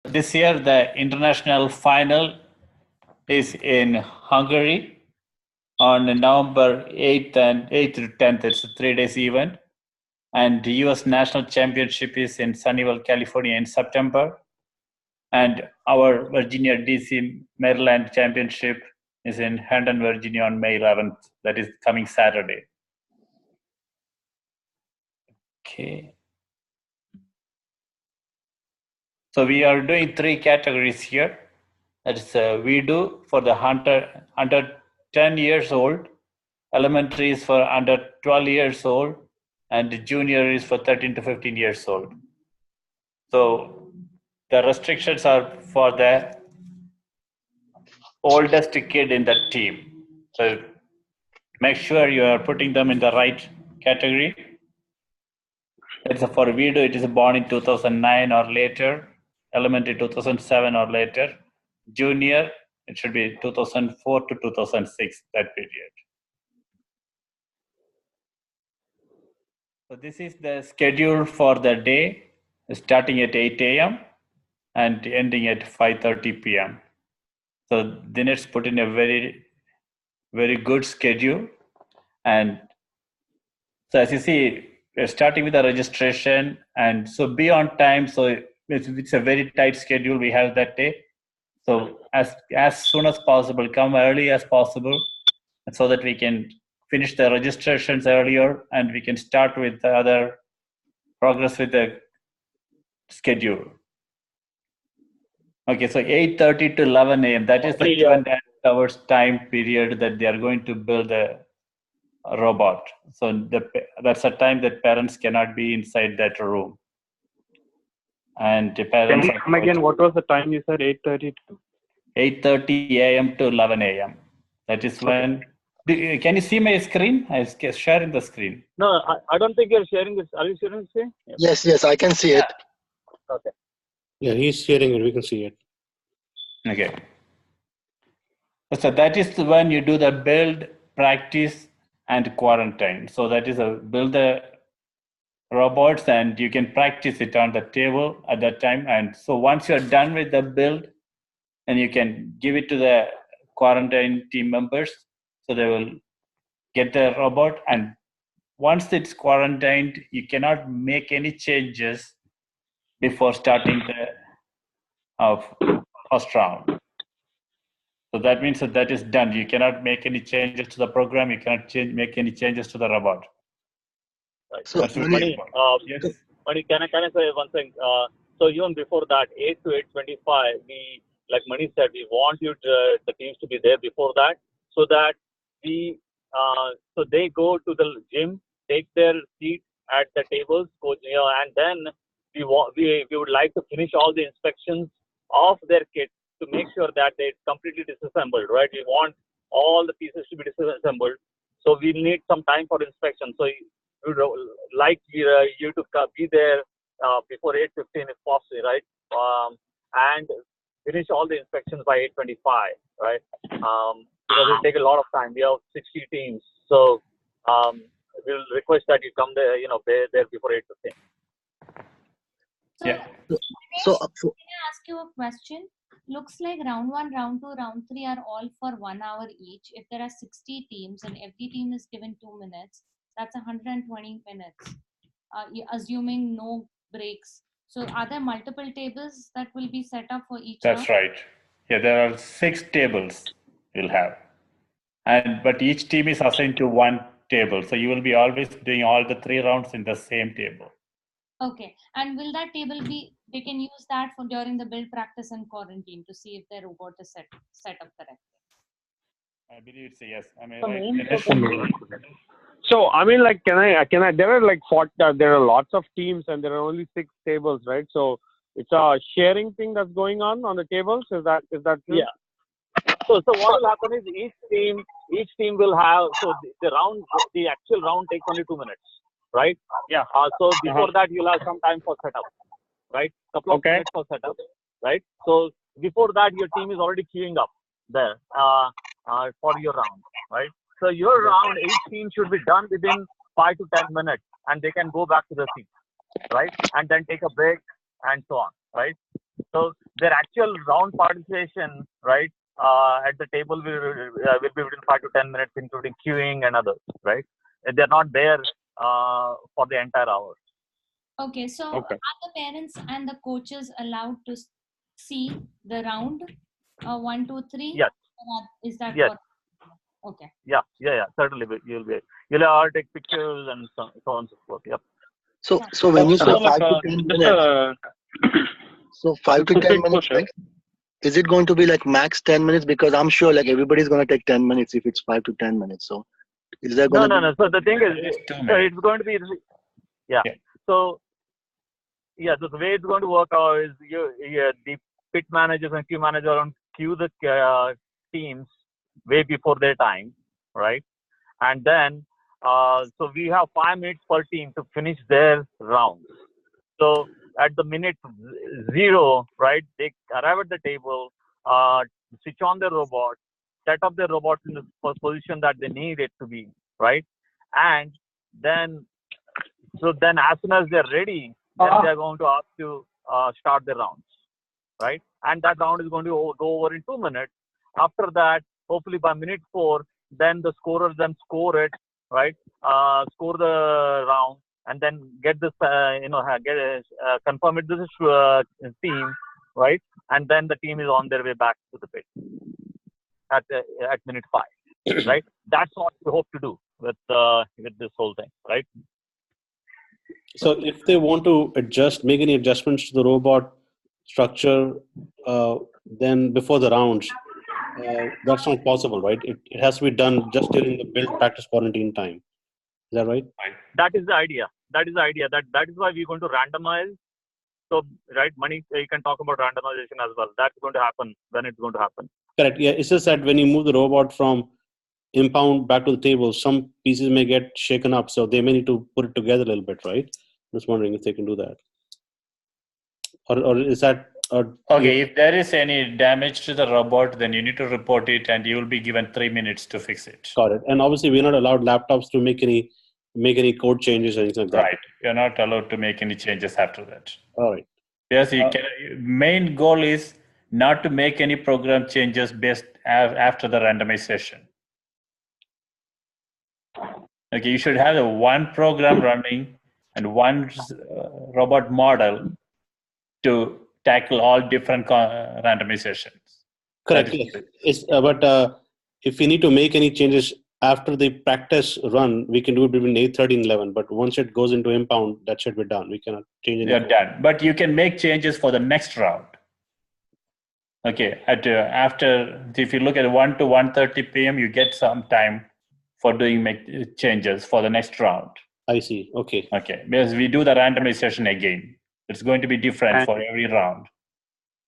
This year, the international final is in Hungary on November 8th and 8th to 10th. It's a 3 days event. And the US National Championship is in Sunnyvale, California in September. And our Virginia, DC, Maryland Championship is in Herndon, Virginia on May 11th. That is coming Saturday. Okay. So we are doing 3 categories here. That is, we do for the under 10 years old, elementary is for under 12 years old, and junior is for 13 to 15 years old. So the restrictions are for the oldest kid in the team. So make sure you are putting them in the right category. It's for Vido, it is born in 2009 or later, elementary 2007 or later, junior, it should be 2004 to 2006, that period. So this is the schedule for the day, starting at 8 a.m. and ending at 5:30 p.m. So Dinesh put in a very, very good schedule. And so as you see, we're starting with the registration, and so be on time. So it's a very tight schedule we have that day. So as soon as possible, come early as possible, so that we can finish the registrations earlier and we can start with the other progress with the schedule. Okay, so 8:30 to 11 a.m. That is the 2.5 hours time period that they are going to build a robot. So that's a time that parents cannot be inside that room. And the parents. Can you come again? What was the time you said? 8:30 to 8:30 a.m. to 11 a.m. That is when. Can you see my screen? I'm sharing the screen. No, I don't think you're sharing this. Are you sharing the screen? Yes, I can see it. Okay. Yeah, he's sharing it. We can see it. Okay. So that is when you do the build, practice, and quarantine. So that is a build the robots and you can practice it on the table at that time. And so once you're done with the build, and you can give it to the quarantine team members, so they will get the robot. And once it's quarantined, you cannot make any changes before starting the first round. So that means that is done. You cannot make any changes to the program. You cannot make any changes to the robot. Right. So, Mani, yes. Mani, can I say one thing? So even before that, 8 to 8:25, we, like Mani said, we want the teams to be there before that, so that so they go to the gym, take their seat at the tables, and then we would like to finish all the inspections of their kits to make sure that it's completely disassembled, right? We want all the pieces to be disassembled, so we need some time for inspection. So we would like you to be there before 8:15 if possible, right? And finish all the inspections by 8:25, right? Because it'll take a lot of time. We have 60 teams, so we'll request that you come there, there before 8:15. Yeah. So, can I ask you a question? Looks like round 1, round 2, round 3 are all for 1 hour each. If there are 60 teams and every team is given 2 minutes, that's 120 minutes, assuming no breaks. So are there multiple tables that will be set up for each That's round? right. Yeah, there are 6 tables you'll have. But each team is assigned to 1 table. So you will be always doing all the 3 rounds in the same table. Okay. And will that table be, they can use that for during the build, practice and quarantine to see if their robot is set up correctly? I believe it's a yes. I mean, right? So I mean, like, can I? There are like 40. There are lots of teams, and there are only 6 tables, right? So it's a sharing thing that's going on the tables. Is that true? Yeah. So what will happen is each team will have, so the actual round takes only 2 minutes, right? Yeah. So before that you'll have some time for setup, right? Couple of minutes for setup, right? So before that your team is already queuing up there for your round, right? So your round, each team should be done within 5 to 10 minutes, and they can go back to the seat, right? And then take a break and so on, right? So their actual round participation, right, at the table will be between 5 to 10 minutes, including queuing and others, right? They're not there for the entire hour. Okay, so are the parents and the coaches allowed to see the round 1, 2, 3? Yes. Is that Yes. what? Okay. Yeah. Certainly, you'll all take pictures and so on and so forth. Yep. So when you say 5 to 10 minutes, so 5 to 10 minutes, right? Is it going to be like max 10 minutes? Because I'm sure like everybody's going to take 10 minutes if it's 5 to 10 minutes. So is there going to be... No. So the thing is, so it's going to be, yeah. So, yeah, so the way it's going to work out is the pit managers and queue managers don't queue the teams way before their time, right? And then, so we have 5 minutes per team to finish their rounds. So at the minute 0, right, they arrive at the table, switch on their robot, set up their robot in the position that they need it to be, right? And then, so then as soon as they're ready, then they're going to ask to start the rounds, right? And that round is going to go over in 2 minutes. After that, hopefully by minute 4, then the scorers then score it, right? Score the round and then get this, confirm it. This is team, right? And then the team is on their way back to the pit at minute 5, right? That's what we hope to do with this whole thing, right? So if they want to make any adjustments to the robot structure, then before the rounds, that's not possible, right? It has to be done just during the build, practice, quarantine time. Is that right? That is the idea. That is why we're going to randomize. So, right, Mani, you can talk about randomization as well. That's going to happen when it's going to happen. Correct. Yeah, it's just that when you move the robot from impound back to the table, some pieces may get shaken up, so they may need to put it together a little bit, right? Just wondering if they can do that, or is that? Okay, if there is any damage to the robot, then you need to report it, and you will be given 3 minutes to fix it. Got it. And obviously, we're not allowed laptops to make any code changes or anything like that. Right, you're not allowed to make any changes after that. All right. Yes, main goal is not to make any program changes after the randomization. Okay, you should have one program running and one robot model to tackle all different randomizations. Correct. Yes. But if we need to make any changes after the practice run, we can do it between 8:30 and 11. But once it goes into impound, that should be done. We cannot change anything. They're done. But you can make changes for the next round. Okay. After, if you look at 1 to 1:30 p.m., you get some time for doing changes for the next round. I see. Okay. Okay. Because we do the randomization again. It's going to be different for every round.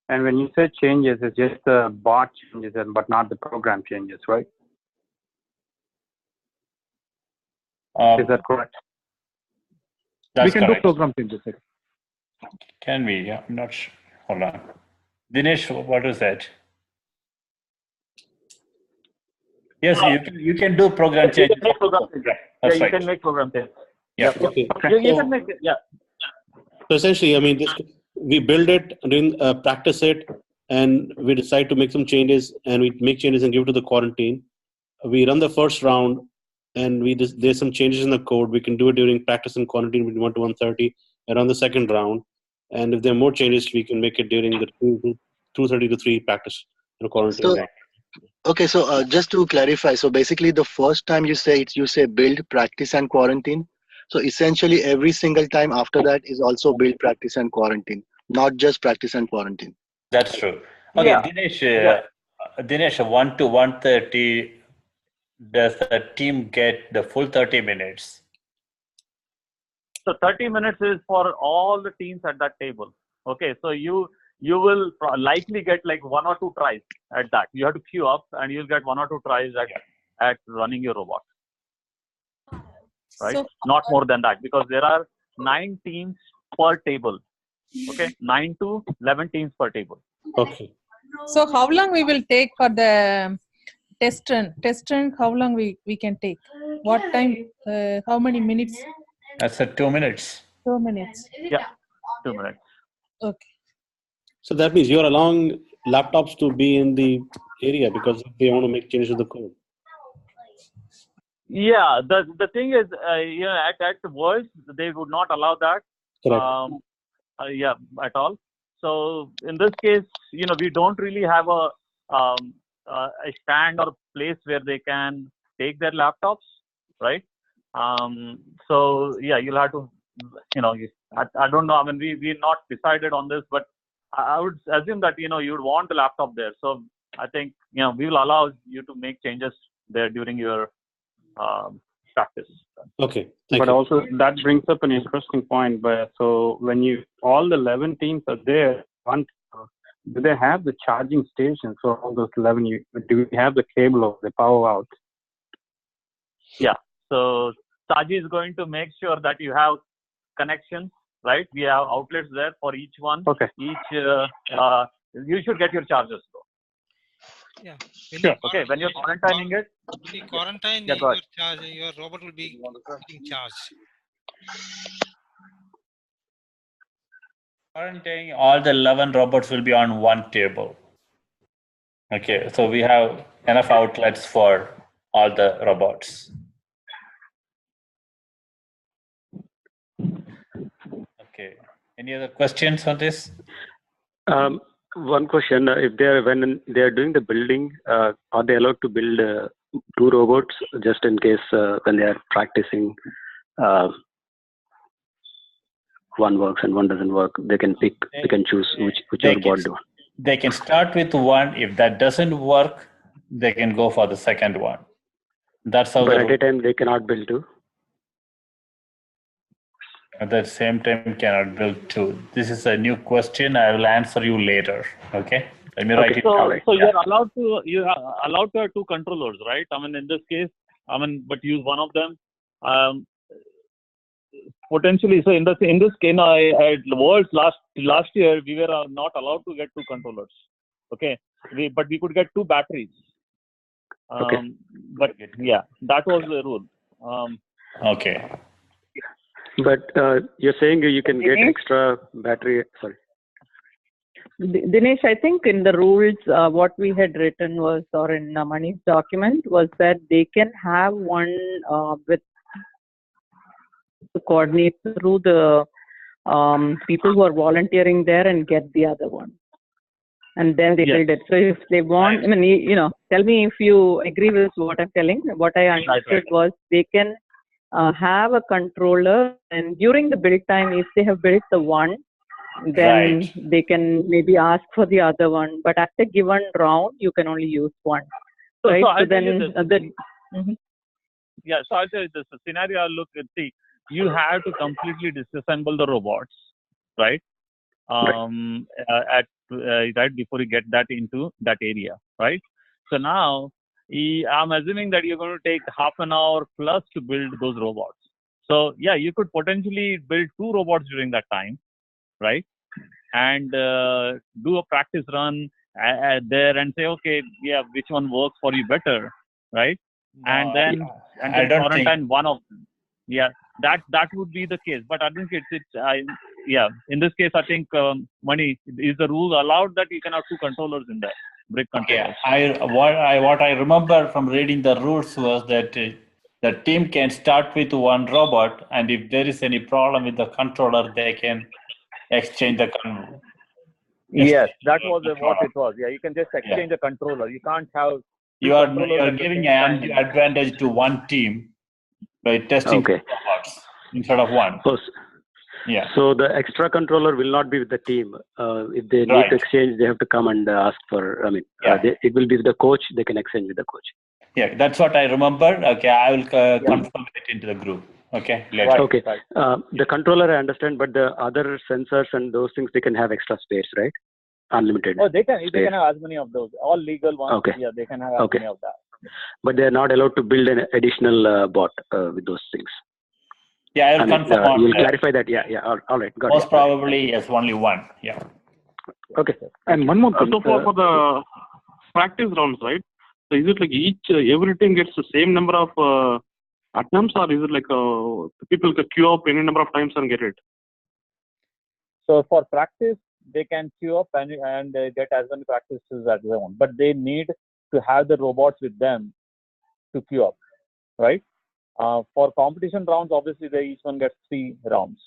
And when you say changes, it's just the bot changes, but not the program changes, right? Is that correct? That's we can correct. do program changes. Can we? Yeah, I'm not sure. Hold on. Dinesh, what is that? Yes, you can do program changes. You can make program changes. That's you right. can make program changes. Yeah. Okay. You can make it. Yeah. So essentially, I mean, we build it, practice it, and we decide to make some changes, and we make changes and give it to the quarantine. We run the first round, and there's some changes in the code. We can do it during practice and quarantine between 1 to 1:30, and run the second round. And if there are more changes, we can make it during the 2:30 to 3 practice and quarantine. So, okay, so just to clarify, so basically the first time you say build, practice, and quarantine. So essentially every single time after that is also build, practice, and quarantine, not just practice and quarantine. That's true. Okay, Yeah. Dinesh, 1 to 1:30, does the team get the full 30 minutes? So 30 minutes is for all the teams at that table. Okay, so you will likely get like 1 or 2 tries at that. You have to queue up, and you'll get 1 or 2 tries at running your robot. Right? So, not more than that, because there are 9 teams per table. Okay, 9 to 11 teams per table. Okay. So how long we will take for the test run? How long we can take? What time? How many minutes? That's 2 minutes. 2 minutes. Yeah, 2 minutes. Okay. So that means you're allowing laptops to be in the area because they want to make changes to the code. Yeah, the thing is, at the Worlds, they would not allow that. Correct. Yeah, at all. So in this case, we don't really have a stand or place where they can take their laptops, right? So yeah, you'll have to, I don't know. I mean, we're not decided on this, but I would assume that, you would want the laptop there. So I think, we will allow you to make changes there during your practice. Okay. But also that brings up an interesting point. So when all the 11 teams are there, do they have the charging stations for all those 11? Do we have the cable or the power out? Yeah. So Saji is going to make sure that you have connections, right? We have outlets there for each one. Okay. You should get your chargers though. Yeah. Sure. Okay. When you're quarantining it. When you quarantine, your robot will be getting charged. Quarantining, all the 11 robots will be on one table. Okay, so we have enough outlets for all the robots. Okay, any other questions on this? One question: when they are doing the building, are they allowed to build 2 robots just in case when they are practicing, one works and one doesn't work? They can pick, they can choose whichever board they want. They can start with one. If that doesn't work, they can go for the second one. That's how. But at a time, they cannot build 2. At the same time, cannot build 2. This is a new question. I will answer you later. Okay. Let me write it down. So you're allowed to have 2 controllers, right? I mean, in this case, but use one of them. Potentially, so in this case, at Worlds last year, we were not allowed to get 2 controllers. Okay, but we could get 2 batteries. Okay. But yeah, that was the rule. Okay. But you're saying you can get extra battery. Sorry. Dinesh, I think in the rules, what we had written was, or in Mani's document, was that they can have one with the coordinate through the people who are volunteering there and get the other one. And then they build it. So if they want, tell me if you agree with what I'm telling. What I understood was they can have a controller, and during the build time, if they have built the one, then they can maybe ask for the other one. But at a given round, you can only use one. Right? So then, yeah. So I'll tell you this scenario. Look, see, you have to completely disassemble the robots, right? Right before you get that into that area, right? So now, I'm assuming that you're going to take half an hour plus to build those robots. So yeah, you could potentially build 2 robots during that time, right? And do a practice run there and say, okay, yeah, which one works for you better, right? And then quarantine one of them. Yeah, that would be the case. But I think in this case, I think Mani, is the rule allowed that you can have 2 controllers in there, brick controllers? Yeah, what I remember from reading the rules was that the team can start with 1 robot, and if there is any problem with the controller, they can exchange the controller. Yes, that was what it was. Yeah, you can just exchange a controller. You can't have. You are giving an advantage to one team by testing robots instead of one. Yeah. So the extra controller will not be with the team. If they need to exchange, they have to come and ask for. It will be with the coach. They can exchange with the coach. Yeah, that's what I remember. Okay, I will confirm it into the group. Okay. Later. Okay. The controller I understand, but the other sensors and those things they can have extra space, right? Unlimited. Oh, they can have as many of those. All legal ones. Okay. Yeah, they can have as many of that. But they are not allowed to build an additional bot with those things. Yeah, I will confirm. You'll clarify that. Yeah. All right. Got Most probably, yes, only one. Yeah. Okay. And one more thing. So for the practice rounds, right? So is it like every team gets the same number of attempts, or is it like people can queue up any number of times and get it? So for practice, they can queue up and get as many practices as they want. But they need to have the robots with them to queue up, right? For competition rounds, obviously, each one gets 3 rounds.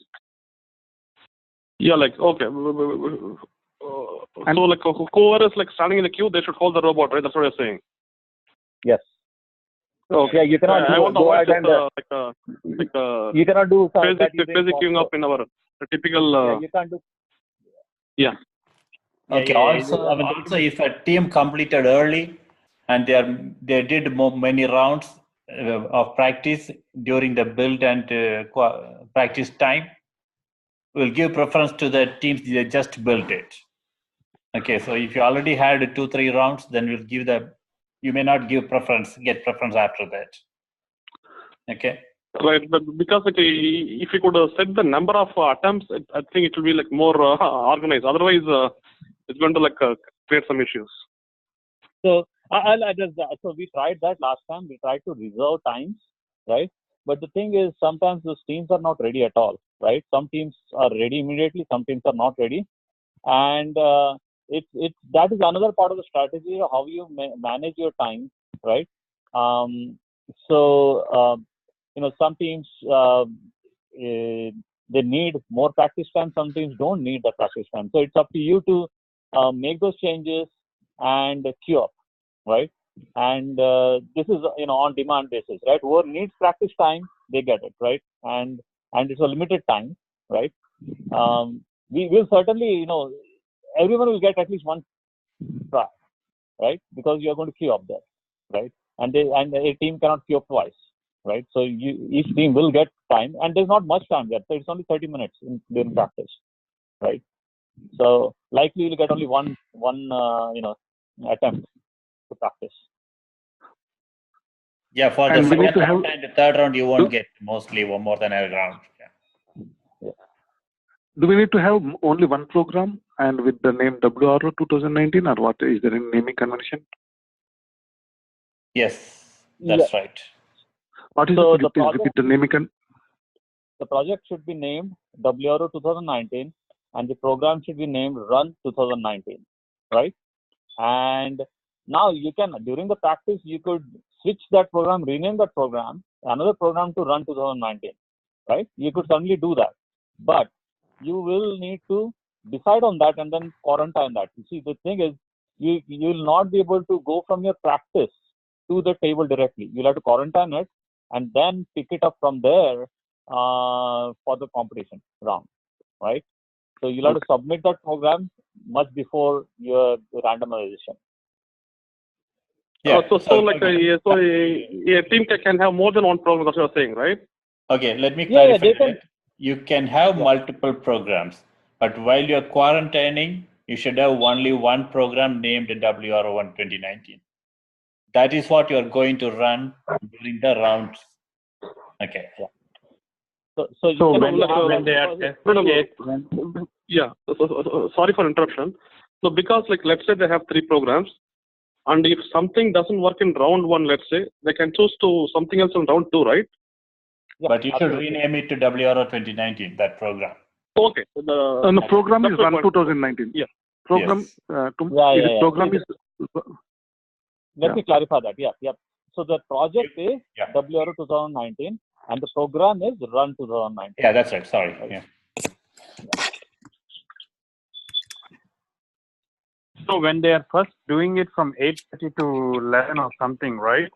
Yeah, like, okay. So, like, whoever is like standing in the queue, they should hold the robot, right? That's what you're saying. Yes. Okay. Yeah, you cannot go ahead and you cannot do basic queuing up in our typical. Yeah, you can't do. Yeah. Okay. Also, if a team completed early and they did many rounds of practice during the build and practice time, we'll give preference to the teams that just built it. Okay. So if you already had 2-3 rounds, then we'll give you may not get preference after that. Okay. Right, but because like, if you could set the number of attempts, I think it will be like more organized. Otherwise, it's going to like create some issues. So I'll address that. So we tried that last time. We tried to reserve times, right? But the thing is, sometimes those teams are not ready at all, right? Some teams are ready immediately. Some teams are not ready, and that is another part of the strategy of how you manage your time, right? Some teams they need more practice time. Some teams don't need the practice time. So it's up to you to make those changes and queue up, right? And this is on demand basis, right? Whoever needs practice time, they get it, right? And it's a limited time, right? We will certainly, everyone will get at least one try, right? Because you are going to queue up there, right? And a team cannot queue up twice, right? So each team will get time, and there's not much time there. So it's only 30 minutes during practice, right? So likely you'll get only one attempt to practice. Yeah, for the second round and the third round, you won't get mostly more than a round. Yeah. Do we need to have only one program and with the name WRO 2019, or what? Is there any naming convention? Yes, that's right. What is the naming convention? The project should be named WRO 2019, and the program should be named Run 2019, right? And now you can, during the practice, you could switch that program, rename that program, another program to Run 2019, right? You could certainly do that, but you will need to decide on that and then quarantine that. You see, the thing is, you will not be able to go from your practice to the table directly. You'll have to quarantine it and then pick it up from there for the competition round, right? So you'll have to submit that program much before your randomization. Yeah. So a team can have more than one program. That's what you're saying, right? Okay, let me clarify that. You can have multiple programs, but while you're quarantining, you should have only one program named WRO 2019. That is what you're going to run during the rounds. Okay. Yeah. So when they are testing it, sorry for interruption. So because let's say they have 3 programs, and if something doesn't work in round 1, let's say, they can choose to something else in round 2, right? Yeah, but you should rename it to WRO 2019, that program. Okay. The program is Run 2019. Yeah. Program. Yes. Program is. Let me clarify that. Yeah. So the project is WRO 2019, and the program is Run 2019. Yeah, that's right. Sorry. Yeah. So when they are first doing it from 8:30 to 11 or something, right?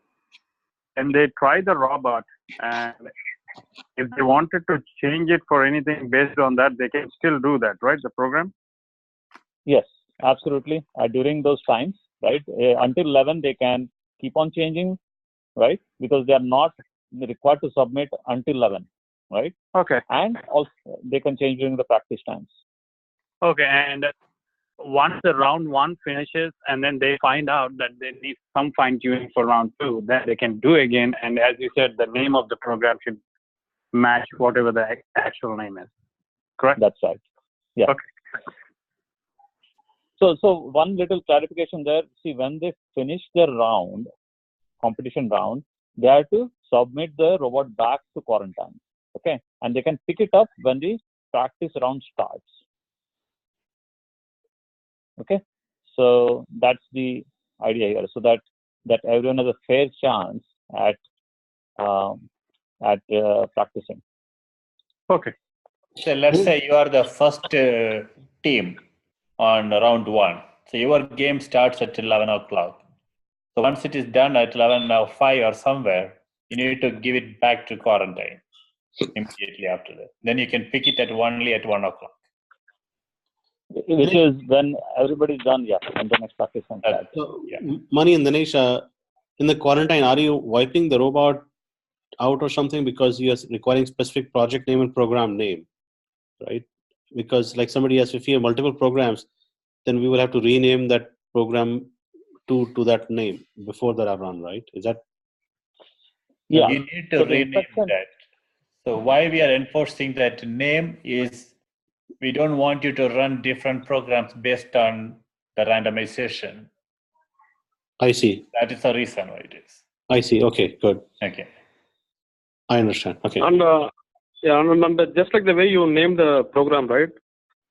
And they try the robot, and if they wanted to change it for anything based on that, they can still do that, right? The program? Yes, absolutely. During those times, right? Until 11, they can keep on changing, right? Because they are not required to submit until 11, right? Okay. And also they can change during the practice times. Okay, and once the round 1 finishes and then they find out that they need some fine tuning for round 2, then they can do again. And as you said, the name of the program should match whatever the actual name is. Correct? That's right. Yeah. Okay. So one little clarification there. See, when they finish their round, competition round, they have to submit the robot back to quarantine. Okay. And they can pick it up when the practice round starts. Okay, so that's the idea here, so that everyone has a fair chance at practicing. Okay. So let's say you are the first team on round 1. So your game starts at 11 o'clock. So once it is done at 11:05 or somewhere, you need to give it back to quarantine immediately after that. Then you can pick it only at 1 o'clock. Which is when everybody's done, and the next practice can start. Mani and Dinesh, in the quarantine, are you wiping the robot out or something because you are requiring specific project name and program name, right? Because like somebody has, if you have multiple programs, then we will have to rename that program to that name before the run, right? Is that? Yeah. You need to rename that. So why we are enforcing that name is we don't want you to run different programs based on the randomization. I see. That is the reason why it is. I see. Okay, good. Okay. I understand. Okay. And and just like the way you name the program, right?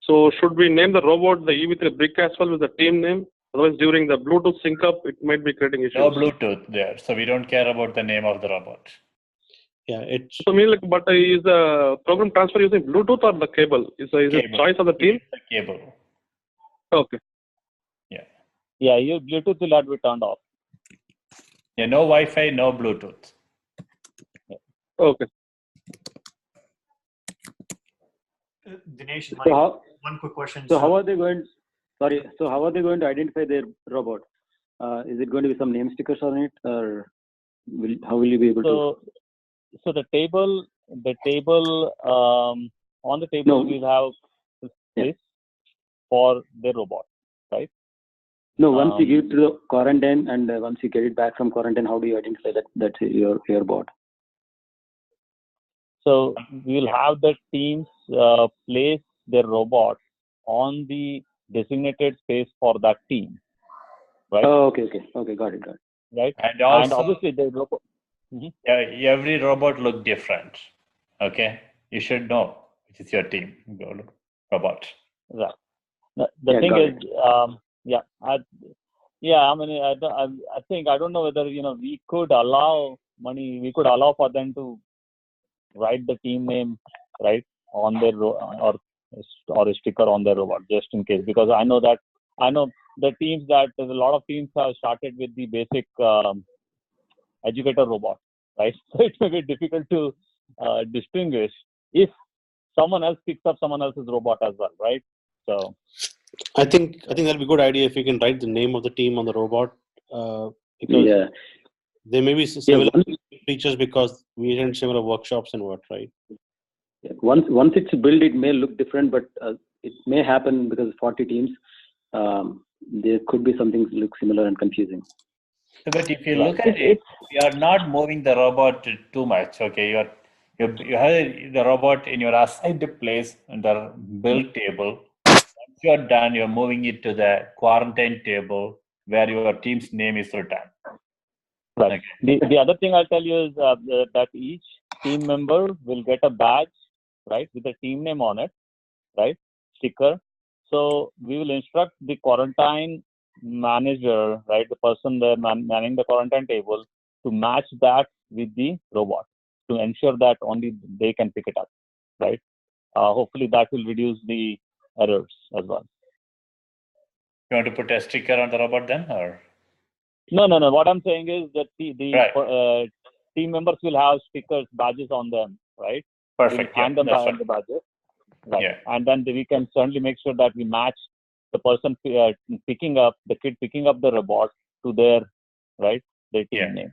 So should we name the robot the EV3 brick as well with the team name? Otherwise, during the Bluetooth sync up, it might be creating issues. No Bluetooth there, so we don't care about the name of the robot. Yeah, it's. So, but is the program transfer using Bluetooth or the cable? Is it choice of the team? The cable. Okay. Yeah, your Bluetooth will have to be turned off. Yeah, no Wi-Fi, no Bluetooth. Yeah. Okay. Dinesh, one quick question. So how are they going? Sorry. So how are they going to identify their robot? Is it going to be some name stickers on it, or how will you be able to? So the table on the table we'll have space for the robot, right? No, once you give it to the quarantine and once you get it back from quarantine, how do you identify that that's your bot? So we'll have the teams place their robot on the designated space for that team, right? Oh, okay, got it. Right, and obviously the robot. Every robot look different. Okay, you should know which is your team robot. Right. The thing is, I mean, I think I don't know whether we could allow for them to write the team name right on their or a sticker on their robot just in case, because I know the teams that there's a lot of teams have started with the basic educator robot, right? So it may be difficult to distinguish if someone else picks up someone else's robot as well, right? So I think that'll be a good idea if you can write the name of the team on the robot, because there may be similar features because we attend similar workshops and what, right? Yeah. Once it's built, it may look different, but it may happen because 40 teams. There could be something look similar and confusing. But if you look at it, you are not moving the robot too much. Okay, you have the robot in your assigned place on the build table. Once you are done, you're moving it to the quarantine table where your team's name is written. Right. Okay. The other thing I'll tell you is that each team member will get a badge, right, with a team name on it, right, sticker. So we will instruct the quarantine manager, right, the person there manning the quarantine table, to match that with the robot to ensure that only they can pick it up, right? Hopefully that will reduce the errors as well. You want to put a sticker on the robot then, or? No. What I'm saying is that the team members will have stickers, badges on them, right? Perfect. We'll hand them the badges, right? Yeah. And then we can certainly make sure that we match the person picking up the robot to their team name.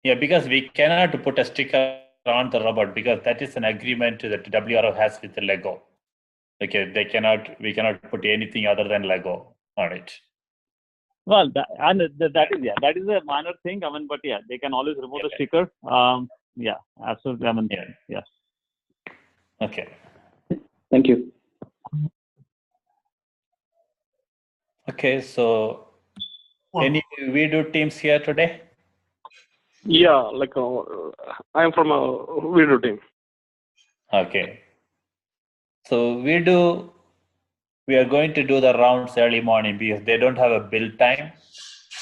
Yeah, because we cannot put a sticker on the robot because that is an agreement that WRO has with the Lego. Okay, we cannot put anything other than Lego on it. Well, that is a minor thing. I mean, but they can always remove the sticker. Absolutely. I mean, yes. Okay. Thank you. Okay, so any video teams here today? Yeah, like I am from a video team. Okay. So we do we are going to do the rounds early morning because they don't have a build time.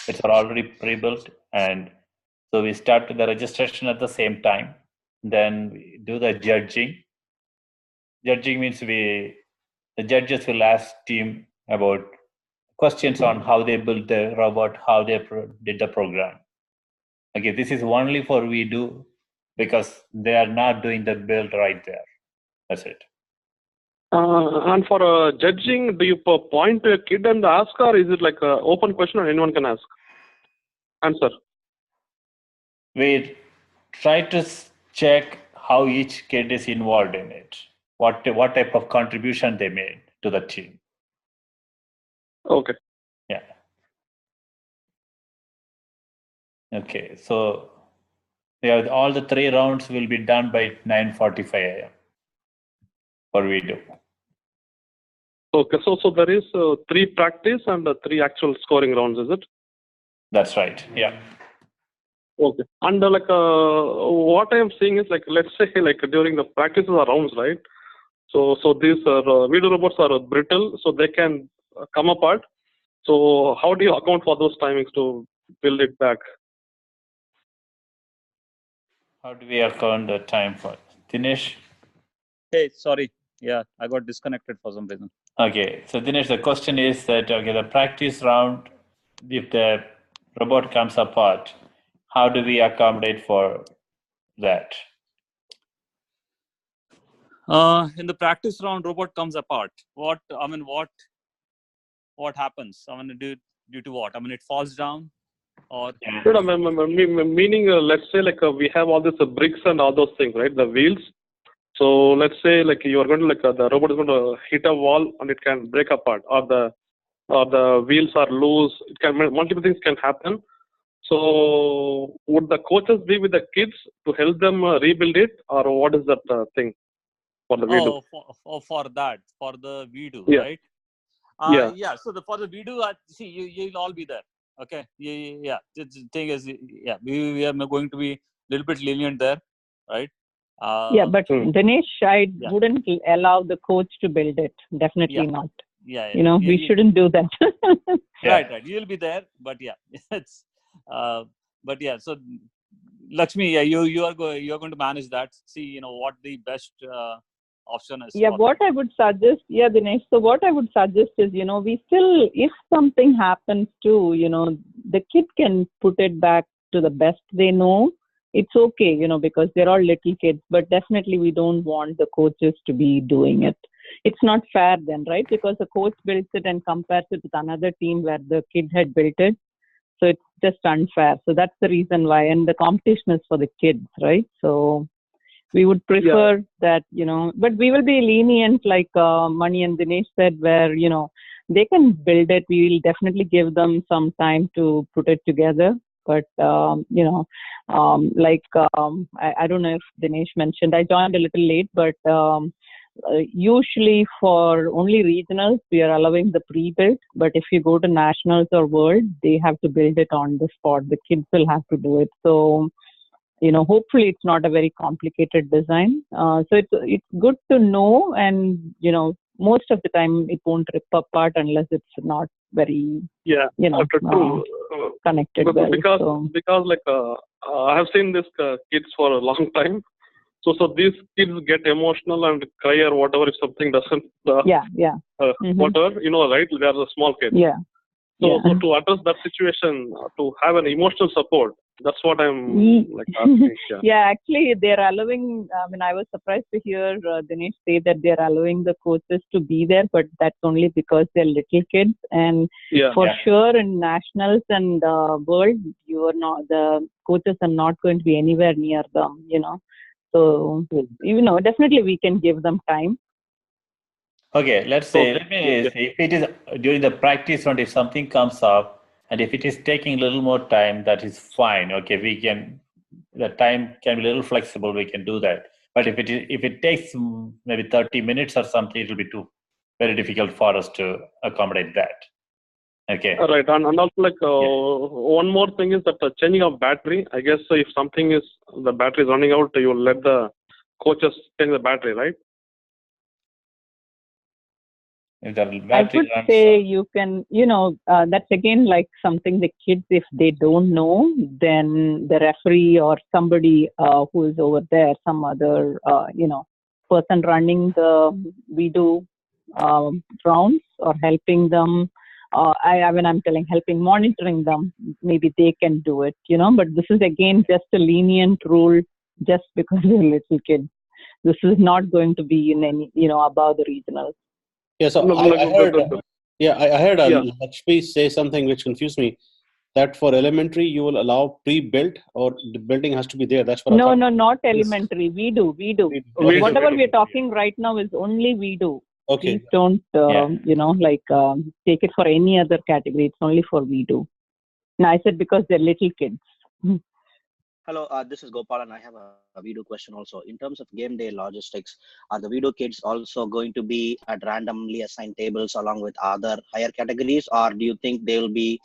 It's already pre-built, and so we start the registration at the same time. Then we do the judging. Judging means the judges will ask team about questions on how they built the robot, how they did the program. Okay, this is only for we do because they are not doing the build right there. That's it. And for judging, do you point to a kid and ask, or is it like an open question or anyone can ask? Answer. We try to check how each kid is involved in it, what type of contribution they made to the team. Okay. Yeah. Okay, so all the 3 rounds will be done by 9:45 a.m. for video. Okay, so there is 3 practice and 3 actual scoring rounds, is it? That's right. Yeah. Okay. And what I am seeing is let's say during the practices or rounds, right? So these video robots are brittle, so they can come apart. So how do you account for those timings to build it back? How do we account the time for Dinesh? Hey, sorry. Yeah, I got disconnected for some reason. Okay, so Dinesh, the question is that the practice round, if the robot comes apart, how do we accommodate for that? In the practice round, robot comes apart. What happens? Due to what? It falls down, or? Meaning, let's say we have all these bricks and all those things, right? The wheels. So let's say you are going to the robot is going to hit a wall and it can break apart, or the wheels are loose. It can multiple things can happen. So would the coaches be with the kids to help them rebuild it, or what is that thing for the video? For the video, yeah. Right? Yeah. So for the video, see, you'll all be there. Okay. Yeah. The thing is, we are going to be a little bit lenient there, right? But Dinesh, I wouldn't allow the coach to build it. Definitely not. Yeah. We shouldn't do that. Right. You'll be there, but it's. But yeah. So, Lakshmi, you are going to manage that. See, what the best option is. What I would suggest, Dinesh. So what I would suggest is, we still, if something happens to, the kid can put it back to the best they know. It's okay, because they're all little kids, but definitely we don't want the coaches to be doing it. It's not fair then, right? Because the coach builds it and compares it with another team where the kid had built it. So it's just unfair. So that's the reason why. And the competition is for the kids, right? So we would prefer that, but we will be lenient, like Mani and Dinesh said, where, they can build it. We will definitely give them some time to put it together. But, I don't know if Dinesh mentioned, I joined a little late, but usually for only regionals, we are allowing the pre-built. But if you go to nationals or world, they have to build it on the spot. The kids will have to do it. So, hopefully it's not a very complicated design. So it's good to know, and, most of the time it won't rip apart unless it's not very, connected well. Because I have seen these kids for a long time. So these kids get emotional and cry or whatever if something doesn't. Whatever, right? They are the small kids. So to address that situation, to have an emotional support, that's what I'm asking. Actually, they're allowing. I was surprised to hear Dinesh say that they're allowing the coaches to be there, but that's only because they're little kids. And sure, in nationals and world, the coaches are not going to be anywhere near them. So definitely we can give them time. Okay, let me say, if it is during the practice round, if something comes up, and if it is taking a little more time, that is fine. Okay, the time can be a little flexible, we can do that. But if it takes maybe 30 minutes or something, it will be very difficult for us to accommodate that. Okay. All right, and also one more thing is that changing of battery. I guess if the battery is running out, you will let the coaches change the battery, right? If the I battery would runs, say you can, that's again like something the kids, if they don't know, then the referee or somebody who is over there, some other, person running the WeDo rounds or helping them. I'm telling, helping monitoring them, maybe they can do it, but this is again just a lenient rule just because they're little kids. This is not going to be in any, above the regionals. Yeah, so I heard Lakshmi say something which confused me. That for elementary you will allow pre-built, or the building has to be there. That's what I thought. No, not elementary. We do. Whatever we are talking right now is only WeDo. Okay. Please don't, take it for any other category. It's only for WeDo. Now I said because they're little kids. Hello, this is Gopal, and I have a WeDo question also. In terms of game day logistics, are the WeDo kids also going to be at randomly assigned tables along with other higher categories, or do you think they will be?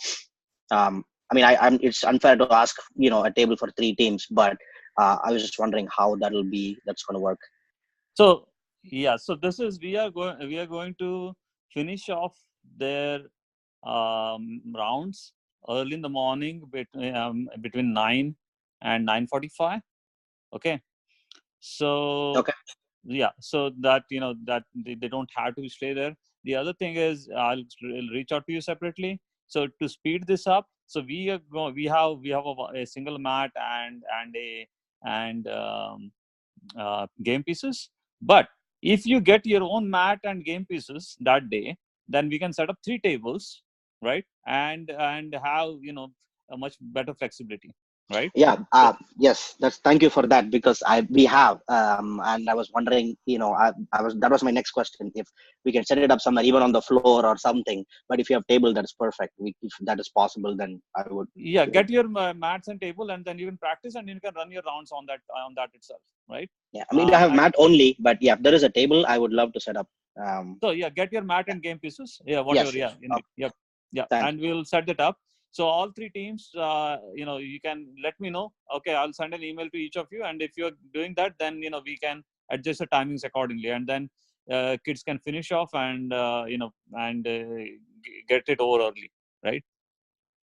It's unfair to ask, a table for 3 teams, but I was just wondering how that's going to work. So yeah, so this is we are going to finish off their rounds early in the morning between 9 and 9:45. Okay. So yeah, so that that they don't have to stay there. The other thing is I'll reach out to you separately. So to speed this up, so we have a single mat and game pieces. But if you get your own mat and game pieces that day, then we can set up 3 tables, right? And have a much better flexibility, right? Yeah. Yes. Thank you for that, because we have and I was wondering, that was my next question. If we can set it up somewhere, even on the floor or something. But if you have table, that's perfect. If that is possible, then I would. Yeah, get your mats and table, and then you can practice, and you can run your rounds on that itself, right? Yeah, I mean, I have mat only, but yeah, if there is a table, I would love to set up. So yeah, get your mat and game pieces. Yeah, whatever. Yes, Yep. And we'll set it up. So all 3 teams, you can let me know. Okay, I'll send an email to each of you, and if you're doing that, then we can adjust the timings accordingly, and then kids can finish off and get it over early, right?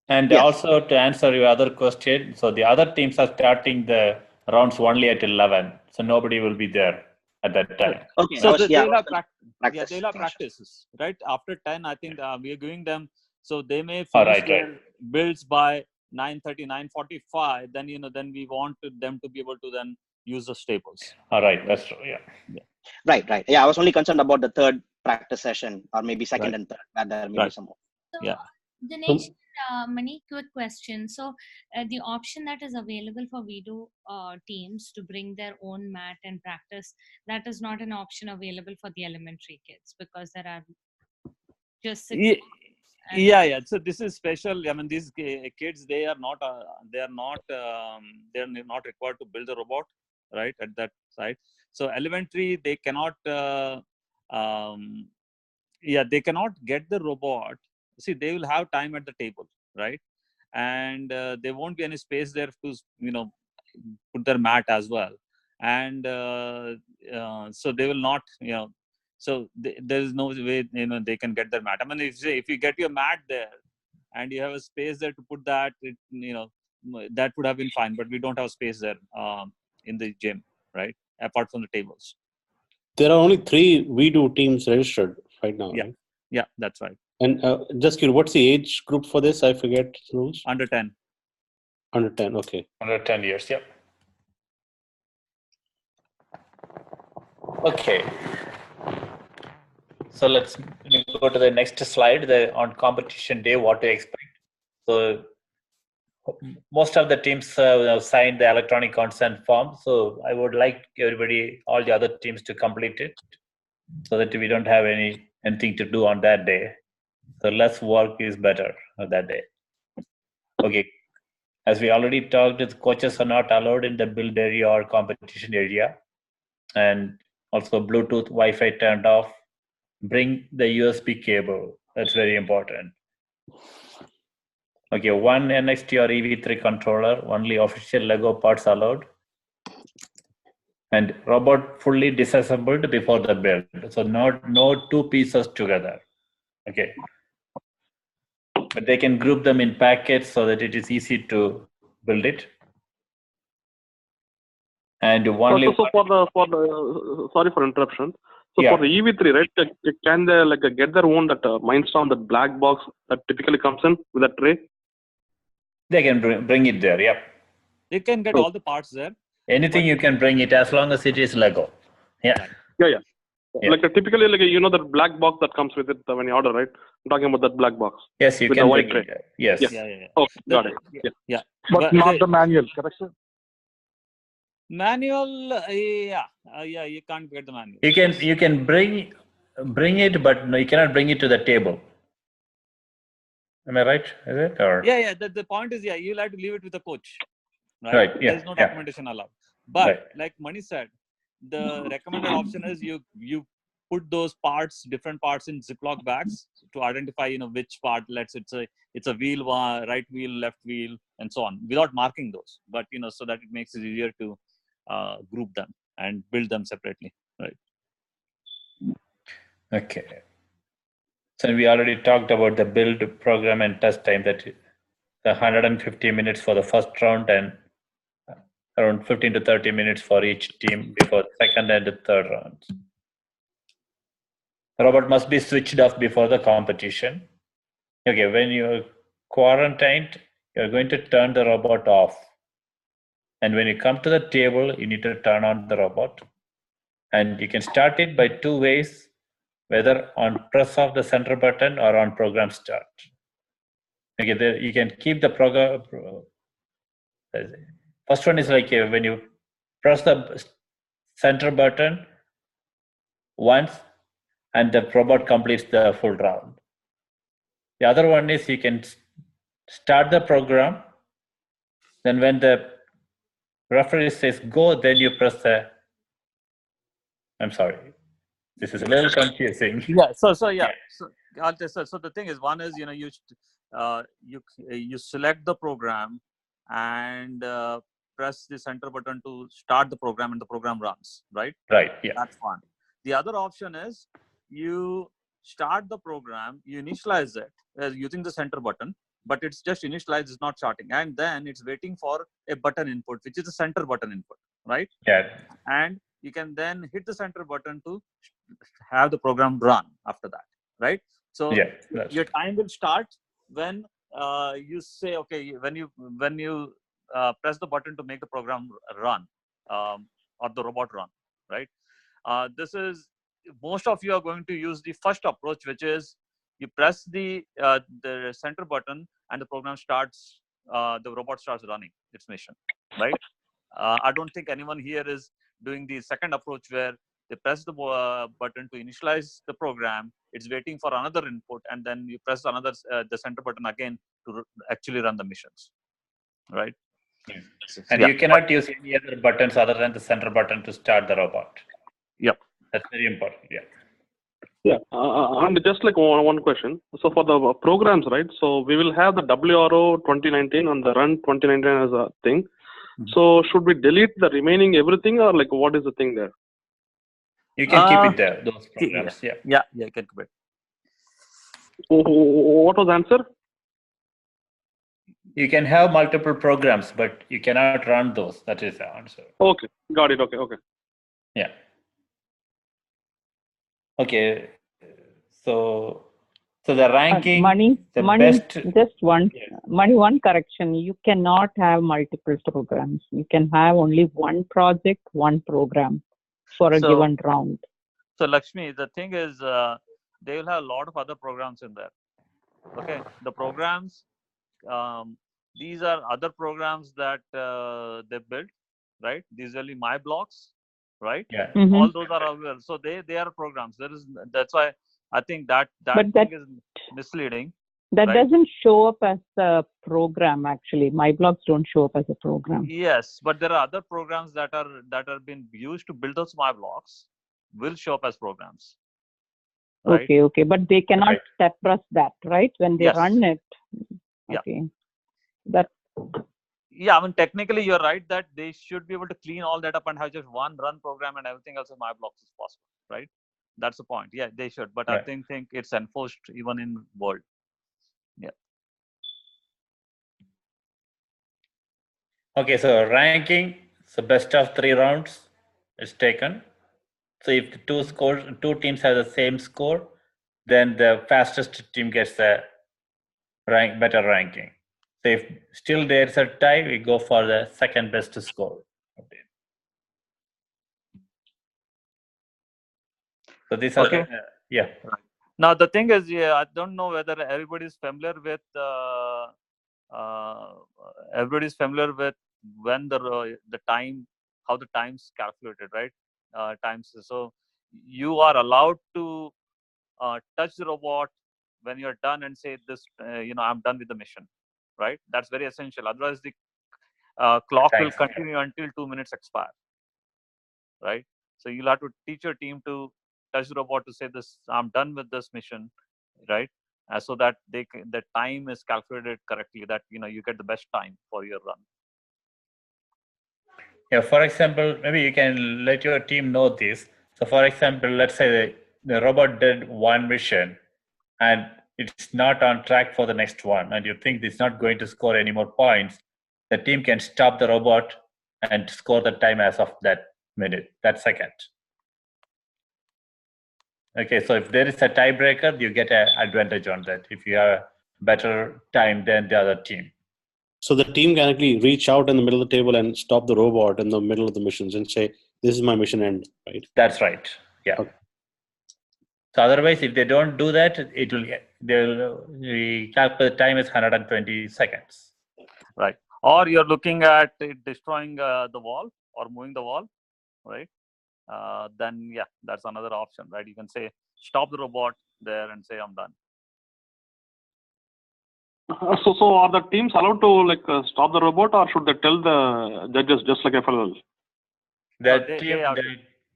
And also to answer your other question, so the other teams are starting the rounds only at 11, so nobody will be there at that time. Okay. So they'll have they'll have practices, right? After 10, I think we are giving them, so they may finish their builds by 9:30, 9:45. Then then we want them to be able to then use the staples. All right, that's true. Yeah. Right. Yeah, I was only concerned about the 3rd practice session, or maybe 2nd and 3rd. There may be some more. So, Dinesh, Mani, quick question. So the option that is available for WeDo teams to bring their own mat and practice, that is not an option available for the elementary kids, because there are just 6 Yeah. So this is special. I mean, these kids, they are not required to build a robot, right, at that site. So elementary, they cannot they cannot get the robot. See, they will have time at the table, right? And there won't be any space there to put their mat as well. And so they will not so there is no way they can get their mat. I mean, if you get your mat there and you have a space there to put that, that would have been fine. But we don't have space there in the gym, right? Apart from the tables. There are only 3 WeDo teams registered right now. Yeah, right? Yeah, that's right. And just curious, what's the age group for this? I forget the rules. Under 10. Under 10, okay. Under 10 years, yep. Okay. So let's go to the next slide, on competition day, what to expect. So most of the teams have signed the electronic consent form. So I would like all the other teams to complete it, so that we don't have anything to do on that day. So less work is better on that day. Okay. As we already talked, the coaches are not allowed in the build area or competition area. And also Bluetooth, Wi-Fi turned off. Bring the USB cable. That's very important. Okay, 1 NXT or EV3 controller, only official Lego parts allowed. And robot fully disassembled before the build. So no 2 pieces together. Okay. But they can group them in packets so that it is easy to build it. And only sorry for interruption. So Yeah. for the EV3, right? Can they like get their own that Mindstorm, that black box that typically comes in with that tray? They can bring it there. Yep. They can get all the parts there. Anything you can bring it as long as it is Lego. Yeah. Right. Yeah. Like typically, like that black box that comes with it when you order, right? I'm talking about that black box. Yes, you with can the white bring tray. it. Yes. Yeah. Oh, got it. Yeah. But not the manual, correct, sir? Manual, you can't get the manual. You can bring it, but no, you cannot bring it to the table. Am I right? Is it or? Yeah. The point is, you'll have to leave it with the coach, right? Right. Yeah. There's no documentation allowed. But Right. like Mani said, the recommended option is you put those parts, different parts, in Ziploc bags to identify, which part. It's a wheel, right wheel, left wheel, and so on, without marking those. But so that it makes it easier to group them and build them separately, right? Okay. So we already talked about the build, program, and test time. That the 150 minutes for the first round and around 15 to 30 minutes for each team before the second and the third rounds. The robot must be switched off before the competition. Okay, when you're quarantined, you're going to turn the robot off. And when you come to the table, you need to turn on the robot. And you can start it by two ways, whether on press of the center button or on program start. Okay, you can keep the program. First one is like when you press the center button once and the robot completes the full round. The other one is you can start the program, then when the referee says go, then you press the, I'm sorry, this is a little confusing. Yeah. So I'll tell you. So the thing is, one is you select the program and press the center button to start the program, and the program runs. Right. Right. Yeah. That's one. The other option is you start the program, you initialize it using the center button, but it's just initialized, it's not starting, and then it's waiting for a button input, which is the center button input. Right. Yeah. And you can then hit the center button to have the program run after that, right? So your time will start when you say, okay, when you press the button to make the program run or the robot run, right? This is, most of you are going to use the first approach, which is you press the center button and the program starts, the robot starts running its mission, right? I don't think anyone here is doing the second approach where they press the button to initialize the program, it's waiting for another input, and then you press another the center button again to actually run the missions, right? And you cannot use any other buttons other than the center button to start the robot. Yep. That's very important. Yeah. Yeah, and just like one question. So for the programs, right? So we will have the WRO 2019 and the Run 2019 as a thing. So should we delete the remaining everything, or like what is the thing there? You can keep it there, those programs. Yeah, you can keep it. What was the answer? You can have multiple programs, but you cannot run those. That is the answer. Okay, got it. Okay. Yeah. Okay. So the ranking, best. Just one correction. You cannot have multiple programs. You can have only one project, one program for a given round. So Lakshmi, the thing is, they will have a lot of other programs in there. Okay, the programs, these are other programs that they built, right? These are my blocks, right? Yeah. All those are available. So they are programs. That's why I think that thing is misleading. That doesn't show up as a program. Actually, my blocks don't show up as a program. Yes, but there are other programs that are being used to build those my blocks will show up as programs. Right? Okay, but they cannot press that, right? When they run it. Okay. Yeah, I mean, technically you're right that they should be able to clean all that up and have just one run program and everything else in my blocks is possible, right? That's the point. Yeah, they should. But Right. I think it's enforced even in world. Yeah. Okay, so ranking, so best of 3 rounds is taken. So if the two teams have the same score, then the fastest team gets the better ranking. So if still there's a tie, we go for the second best score. So these are Okay. yeah. Now the thing is, yeah, I don't know whether everybody's familiar with when the time, how the time's calculated, right? Times. So you are allowed to touch the robot when you're done and say this, I'm done with the mission, right? That's very essential. Otherwise, the clock will continue until 2 minutes expire, right? So you'll have to teach your team to touch the robot to say this, I'm done with this mission, right? So that the time is calculated correctly, that you get the best time for your run. Yeah, for example, maybe you can let your team know this. So for example, let's say the robot did one mission and it's not on track for the next one, and you think it's not going to score any more points, the team can stop the robot and score the time as of that minute, that second. Okay, so if there is a tiebreaker, you get an advantage on that if you have better time than the other team. So the team can actually reach out in the middle of the table and stop the robot in the middle of the missions and say, this is my mission end, right? That's right. Yeah. Okay. So otherwise, if they don't do that, they'll calculate the time is 120 seconds. Right. Or you're looking at it destroying the wall or moving the wall, right? Then yeah, that's another option, right? You can say stop the robot there and say I'm done. So are the teams allowed to stop the robot, or should they tell the judges just like FLL?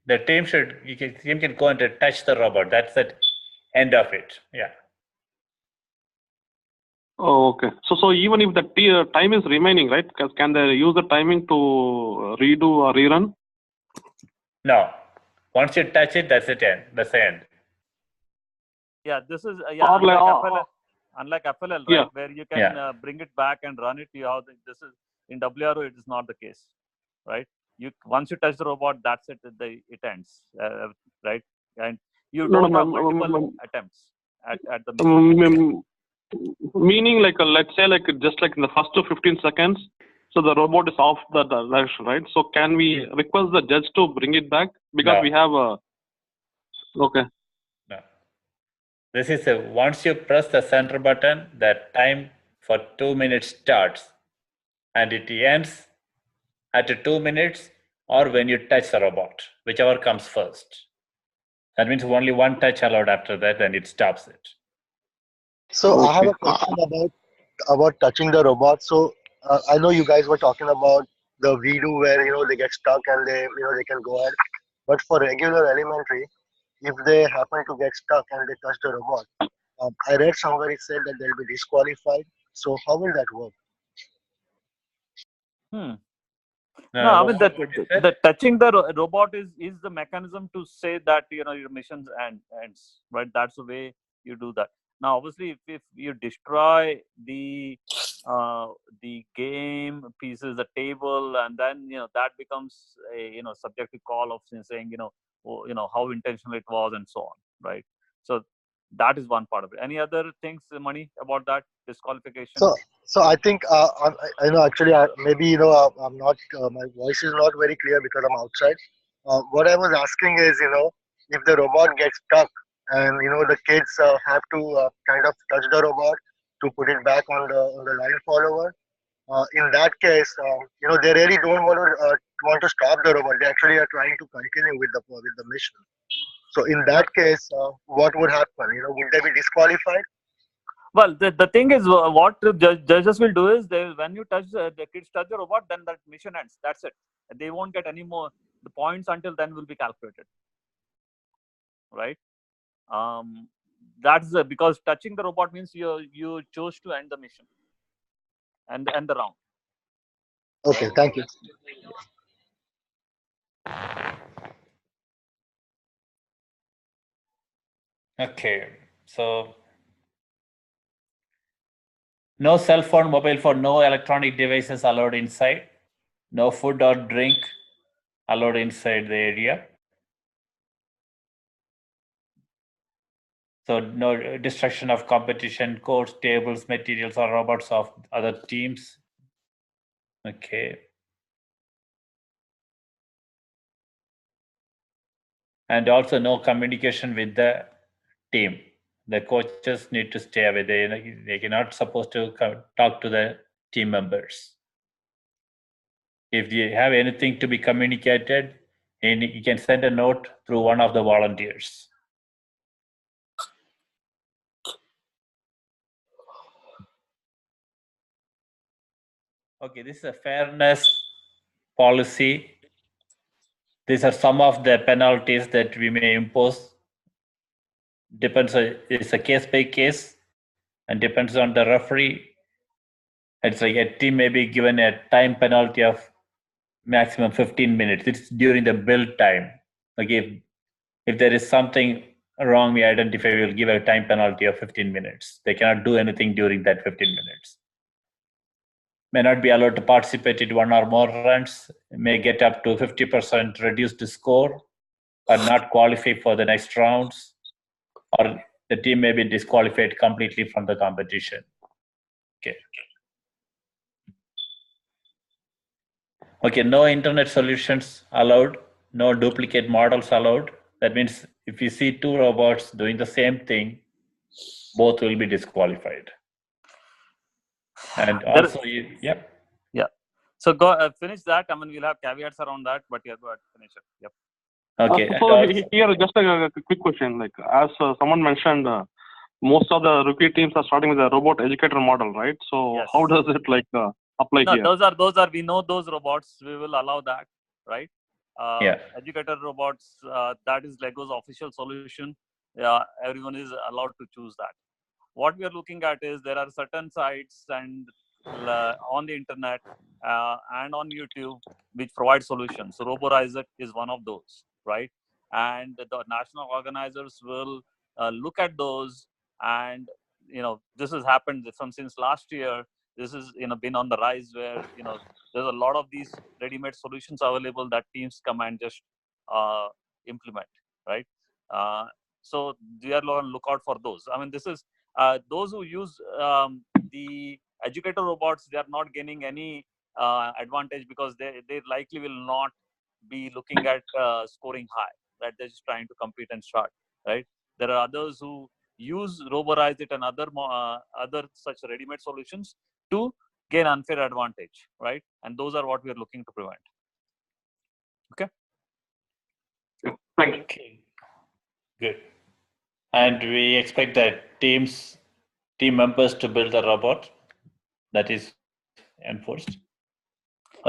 The team can go and touch the robot. That's the end of it. Yeah. Oh, okay. So even if the time is remaining, right? Can they use the timing to redo or rerun? No. Once you touch it, that's it. That's the end. Yeah, this is unlike FLL, right? Yeah. Where you can bring it back and run it. This is in WRO. It is not the case, right? Once you touch the robot, that's it. It ends, right? And you don't have multiple attempts at the mission. Meaning, let's say, just like in the first 15 seconds, so the robot is off the direction, right? So can we request the judge to bring it back because we have a? Okay. No. This is once you press the center button, the time for 2 minutes starts, and it ends at 2 minutes or when you touch the robot, whichever comes first. That means only one touch allowed after that, and it stops it. So I have a question about touching the robot. So I know you guys were talking about the redo where they get stuck and they can go ahead. But for regular elementary, if they happen to get stuck and they touch the robot, I read somewhere it said that they'll be disqualified. So how will that work? No, I mean the touching the robot is the mechanism to say that your mission's ends, right? That's the way you do that. Now, obviously, if you destroy the game pieces, the table, and then that becomes a subject to call of saying how intentional it was and so on, right? So that is one part of it. Any other things, Mani, about that disqualification? So I think I know actually maybe I'm not my voice is not very clear because I'm outside. What I was asking is if the robot gets stuck and the kids have to kind of touch the robot to put it back on the line follower. In that case, they really don't want to stop the robot. They actually are trying to continue with the mission. So in that case, what would happen? Would they be disqualified? Well, the thing is, what judges will do is when you touch the kids touch the robot, then that mission ends. That's it. They won't get any more. The points until then will be calculated, right? That's because touching the robot means you chose to end the mission and end the round. Okay, thank you. Okay, so no cell phone, mobile phone, no electronic devices allowed inside. No food or drink allowed inside the area. So no destruction of competition, courts, tables, materials, or robots of other teams. Okay. And also no communication with the team. The coaches need to stay away. They cannot supposed to talk to the team members. If you have anything to be communicated, you can send a note through one of the volunteers. Okay, this is a fairness policy. These are some of the penalties that we may impose. Depends, it's a case by case and depends on the referee. It's like a team may be given a time penalty of maximum 15 minutes. It's during the build time. Like if there is something wrong we identify, we will give a time penalty of 15 minutes. They cannot do anything during that 15 minutes. May not be allowed to participate in one or more runs, may get up to 50% reduced score, or not qualify for the next rounds, or the team may be disqualified completely from the competition. Okay. Okay, no internet solutions allowed, no duplicate models allowed. That means if you see two robots doing the same thing, both will be disqualified. And also, yep. Yeah. So go finish that. I mean, we'll have caveats around that, but yeah, go ahead, finish it. Yep. Okay. So here, just a quick question. Like as someone mentioned, most of the rookie teams are starting with a robot educator model, right? So Yes. how does it like apply No, here? those are we know those robots. We will allow that, right? Yeah. Educator robots. That is Lego's official solution. Yeah, everyone is allowed to choose that. What we are looking at is there are certain sites and on the internet and on YouTube which provide solutions. So Roborize is one of those, right? And the national organizers will look at those, and this has happened since last year. This is been on the rise where there's a lot of these ready-made solutions available that teams come and just implement, right? So we are on lookout for those. I mean, this is those who use the educator robots, they are not gaining any advantage because they likely will not be looking at scoring high, right? They're just trying to compete and start, right? There are others who use Roborize it and other such ready-made solutions to gain unfair advantage, right? And those are what we are looking to prevent. Okay. Thank you. Okay. Good. And we expect that team members to build a robot that is enforced.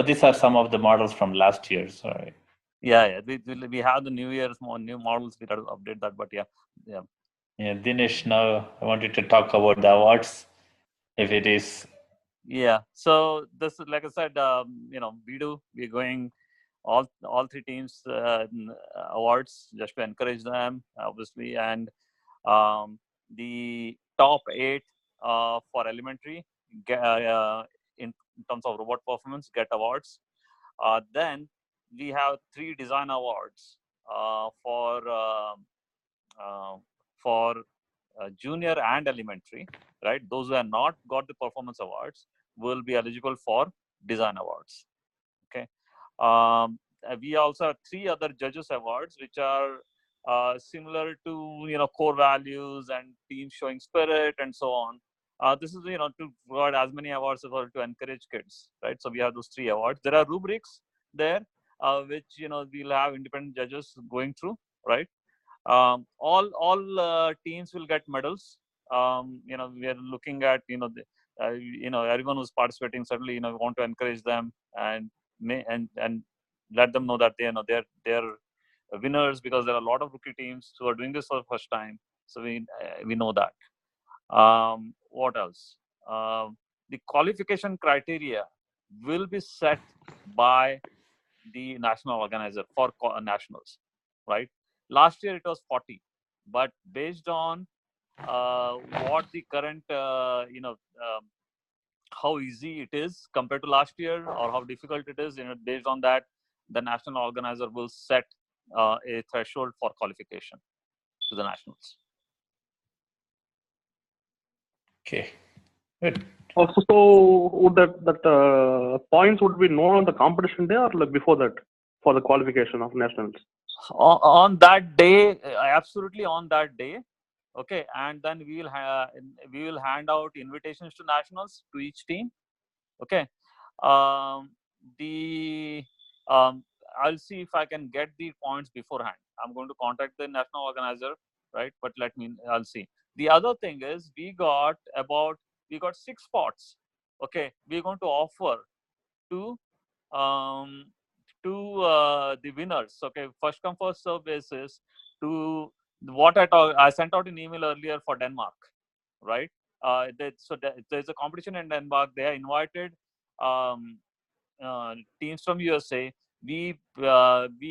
These are some of the models from last year. Sorry. Yeah. We have the new models. We got to update that, but yeah. Yeah, Dinesh, now I wanted to talk about the awards, if it is. Yeah. So this is, like I said, we're going all three teams awards just to encourage them, obviously, and the top 8 for elementary in terms of robot performance get awards. Then we have 3 design awards for junior and elementary, right? Those who have not got the performance awards will be eligible for design awards. Okay. We also have 3 other judges awards, which are similar to core values and team showing spirit and so on. This is to provide as many awards as well to encourage kids, right? So we have those 3 awards. There are rubrics there, which we'll have independent judges going through, right? All teams will get medals. We are looking at everyone who's participating. Certainly, we want to encourage them and let them know that they're winners, because there are a lot of rookie teams who are doing this for the first time. So we know that. What else? The qualification criteria will be set by the national organizer for nationals, right? Last year it was 40. but based on what the current, how easy it is compared to last year or how difficult it is, based on that, the national organizer will set a threshold for qualification to the nationals. Okay, good. Also, so would that points would be known on the competition day or like before that for the qualification of nationals? On that day, absolutely on that day. Okay, and then we will hand out invitations to nationals to each team. Okay, I'll see if I can get the points beforehand. I'm going to contact the national organizer, right? But I'll see. The other thing is we got 6 spots. Okay, we're going to offer to the winners. Okay, first come first serve basis. To what I sent out an email earlier for Denmark, right? There's a competition in Denmark. They are invited teams from USA. We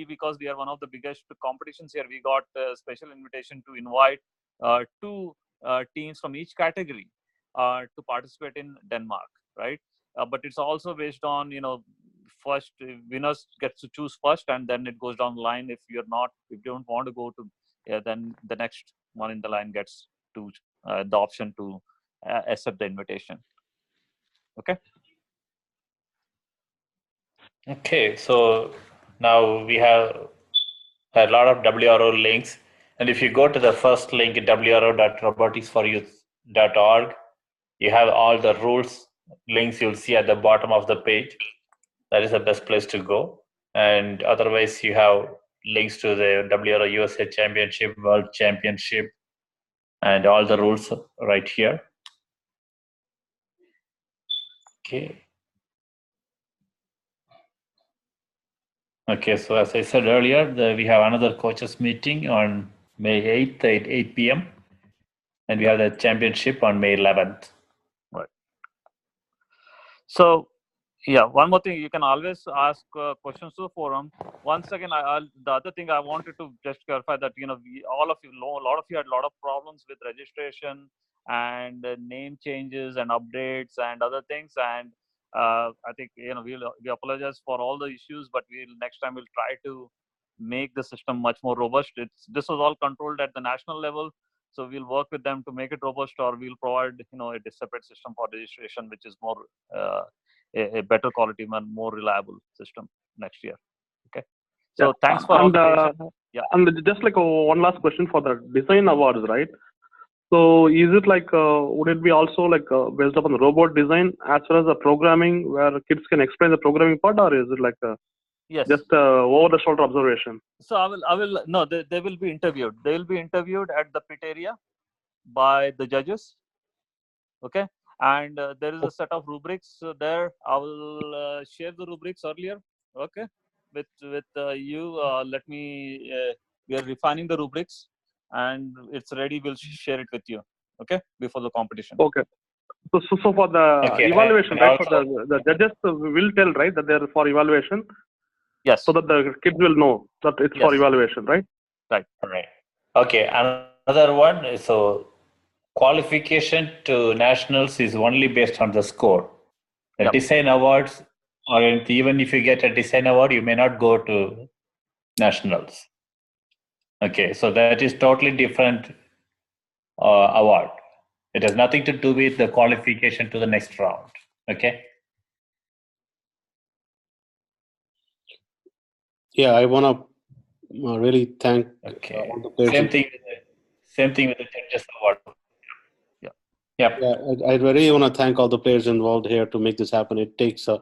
because we are one of the biggest competitions here, we got a special invitation to invite 2 teams from each category to participate in Denmark, right? But it's also based on, first winners gets to choose first, and then it goes down the line. If you don't want to go to, then the next one in the line gets to the option to accept the invitation. Okay. Okay, so now we have a lot of WRO links, and if you go to the first link, wro.roboticsforyouth.org, you have all the rules links you'll see at the bottom of the page. That is the best place to go. And otherwise, you have links to the WRO USA Championship, World Championship, and all the rules right here. Okay. Okay, so as I said earlier, we have another coaches meeting on May 8th at 8 p.m. And we have the championship on May 11th. Right. So, yeah, one more thing, you can always ask questions to the forum. Once again, the other thing I wanted to just clarify that, all of you know, a lot of you had a lot of problems with registration and name changes and updates and other things. And I think, we apologize for all the issues, but next time we'll try to make the system much more robust. This was all controlled at the national level. So we'll work with them to make it robust, or we'll provide, a separate system for registration, which is more a better quality and more reliable system next year. Okay. So yeah. Thanks for all the patience. Yeah. And just like one last question for the design awards, right? So is it like would it be also like based upon the robot design as well as the programming, where kids can explain the programming part, or is it like yes, just over the shoulder observation? So I will no, they will be interviewed. They will be interviewed at the pit area by the judges. Okay, and there is a set of rubrics there. I will share the rubrics earlier. Okay, with you. Let me. We are refining the rubrics, and it's ready. We'll share it with you. Okay, before the competition. Okay. So for the evaluation, right? For the judges will tell, right, that they're for evaluation. Yes. So that the kids will know that it's for evaluation, right? Right. Right. Okay. Another one is, so qualification to nationals is only based on the score. The design awards, or even if you get a design award, you may not go to nationals. Okay, so that is totally different award. It has nothing to do with the qualification to the next round. Okay. Yeah, I want to really thank all the players. Same thing with the judges award. Yeah, I really want to thank all the players involved here to make this happen. It takes an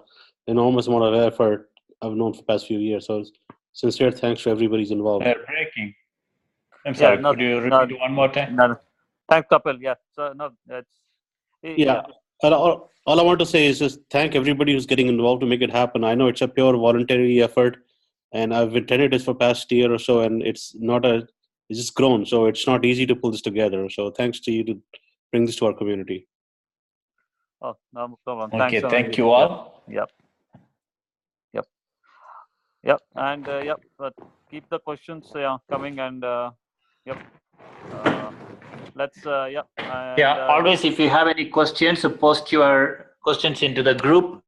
enormous amount of effort I've known for the past few years. So sincere thanks to everybody's involved. Breaking. I'm sorry, could you repeat one more time? No. Thanks, Kapil. Yeah. So no, that's All I want to say is just thank everybody who's getting involved to make it happen. I know it's a pure voluntary effort, and I've attended this for past year or so, and it's just grown. So it's not easy to pull this together. So thanks to you to bring this to our community. Oh, no problem. Okay, Thanks. thank you all. Yep. And keep the questions coming, and yep. Let's yeah. And, yeah. Always, if you have any questions, post your questions into the group,